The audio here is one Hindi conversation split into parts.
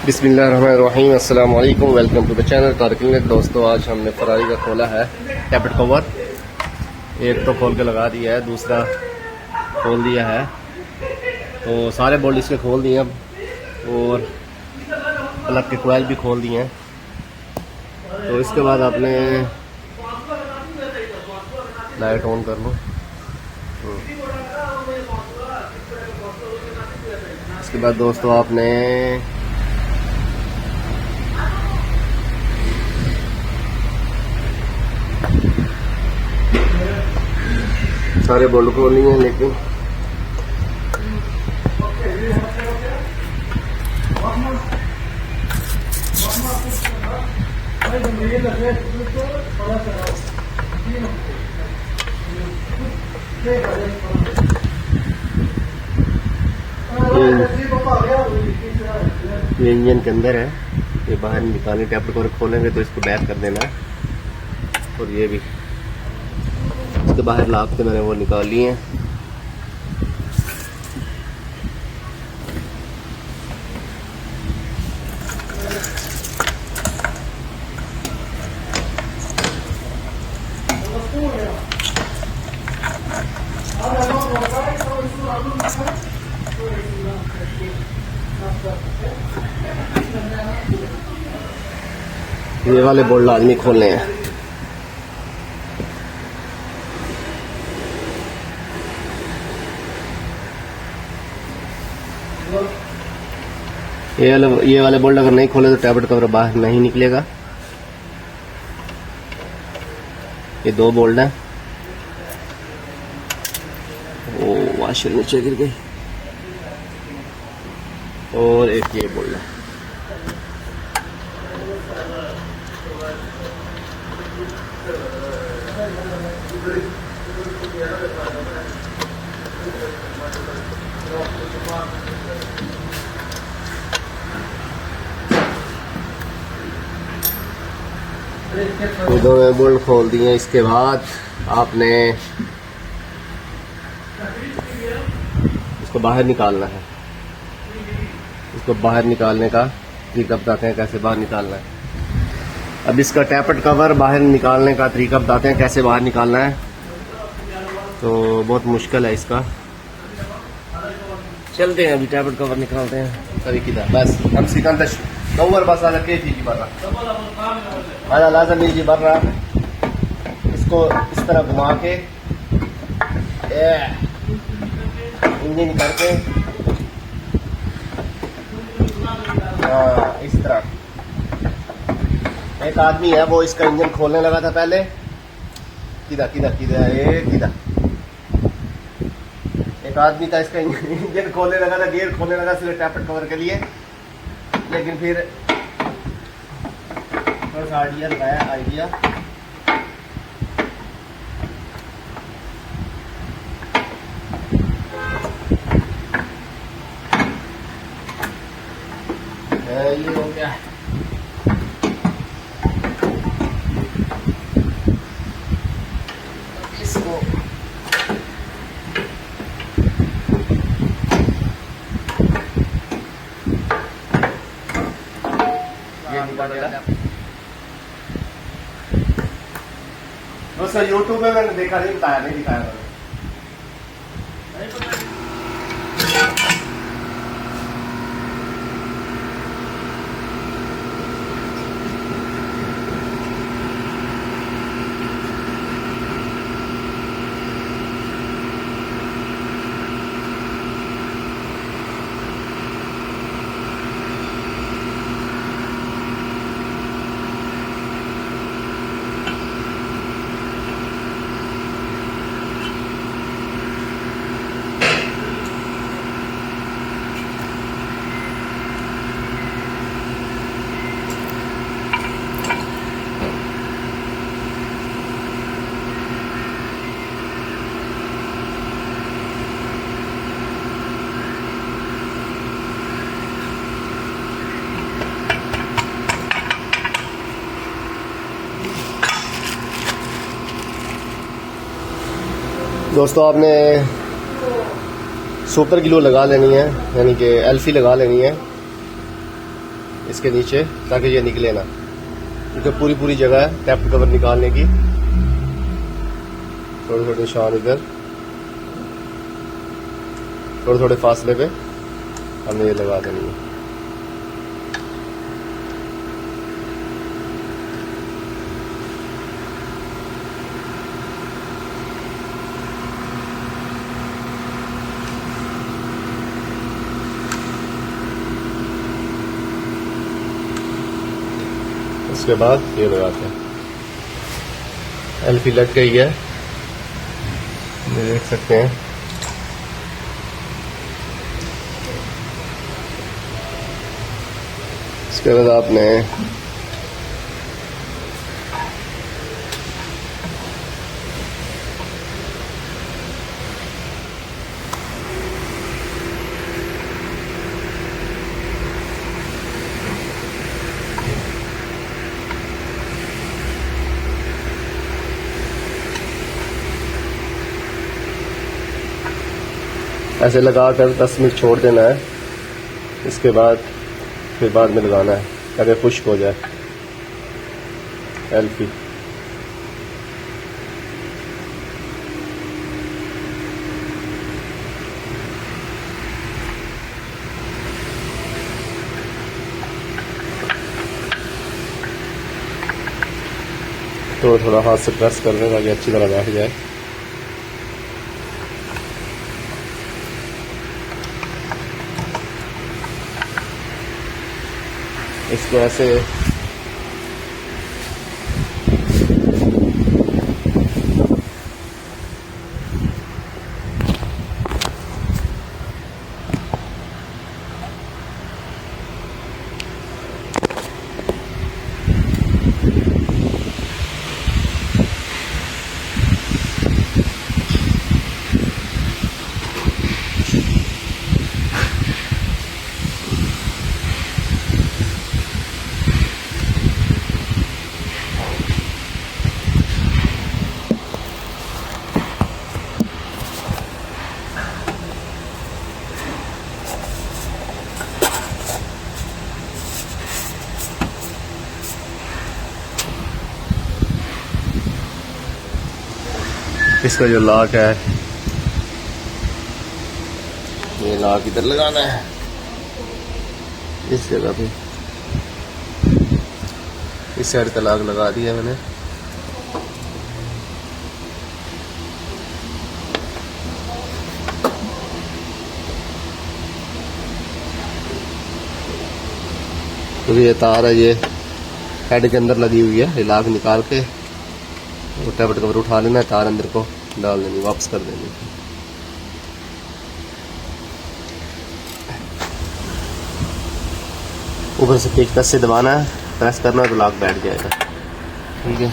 बिस्मिल्लाहिर्रहमानिर्रहीम, अस्सलाम वालेकुम, वेलकम टू द चैनल करं। दोस्तों, आज हमने फरारी का खोला है टैपेट कवर। एक तो खोल के लगा दिया है, दूसरा खोल दिया है, तो सारे बोल्ट इसके खोल दिए अब, और प्लग के कोयल भी खोल दिए हैं। तो इसके बाद आपने लाइट ऑन कर लो। इसके बाद दोस्तों आपने सारे बोल्ट खोल लिए हैं, लेकिन ये इंजन के अंदर है, ये बाहर निकालने टैपेट कवर खोलेंगे तो इसको बैक कर देना है। और ये भी इसके बाहर लाख के मैंने वो निकाल लिए हैं। ये वाले बोल्ट लाजमी खोलने हैं। ये वाले बोल्ट अगर नहीं खोले तो टैपेट कवर बाहर नहीं निकलेगा। ये दो बोल्ट हैं। ओ वाशर नीचे गिर गई। और एक ये बोल्ट है। ये दोनों बोल्ट खोल दिए। इसके बाद आपने इसको बाहर निकालना है। इसको बाहर निकालने का तरीका बताते हैं कैसे बाहर निकालना है। अब इसका टैपेट कवर बाहर निकालने का तरीका बताते हैं कैसे बाहर निकालना है। तो बहुत मुश्किल है इसका। चलते हैं, अभी टैपेट कवर निकालते हैं। कभी किधर बस हम सिकंदर नौवर बस आजा के थी बता आजा लाजम नीचे बढ़ रहा। इसको इस तरह घुमा के इंजन करके इस तरह। एक आदमी है वो इसका इंजन खोलने लगा था पहले। किधर किधर किधर किधर एक आदमी था इसका इंजन खोलने लगा था, गियर खोलने लगा सिर्फ टैपेट कवर के लिए। लेकिन फिर थोड़ा सा आइडिया लगाया आइडिया। ये हो गया। इसको दोस्तों यूट्यूब में मैंने देखा, नहीं बताया, नहीं दिखाया मैंने। दोस्तों आपने सुपर ग्लू लगा लेनी है, यानी कि एल्फी लगा लेनी है। इसके नीचे, ताकि ये निकले ना, क्योंकि पूरी जगह है टैप कवर निकालने की। थोड़े निशान इधर, थोड़े फासले पे हमने ये लगा देनी है। उसके बाद ये लगाते हैं। एलपी लग गई है, ये देख सकते हैं। इसके बाद आपने ऐसे लगाकर 10 मिनट छोड़ देना है। इसके बाद फिर बाद में लगाना है ताकि खुश्क हो जाए एलपी। तो थोड़ा हाथ से प्रेस कर दें ताकि अच्छी तरह बैठ जाए। इसको ऐसे इसका जो लॉक है, ये लॉक इधर लगाना है इस जगह पे। इस साइड का लॉक लगा दिया मैंने। तो ये तार है, ये हेड के अंदर लगी हुई है। ये लॉक निकाल के वो टैब कवर उठा लेना है, तार अंदर को डाल देनी, वापस कर देनी। ऊपर से पेच कस से दबाना है, प्रेस करना है तो लॉक बैठ जाएगा। ठीक है,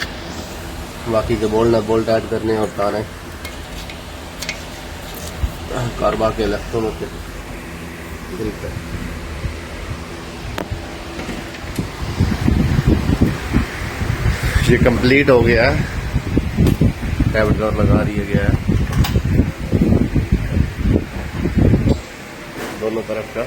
बाकी के बोल्ट ऐड करने और तारें कारबा के इलेक्ट्रॉनों के ग्रिप है। ये कंप्लीट हो गया है, टैब कवर लगा दिया गया है दोनों तरफ का।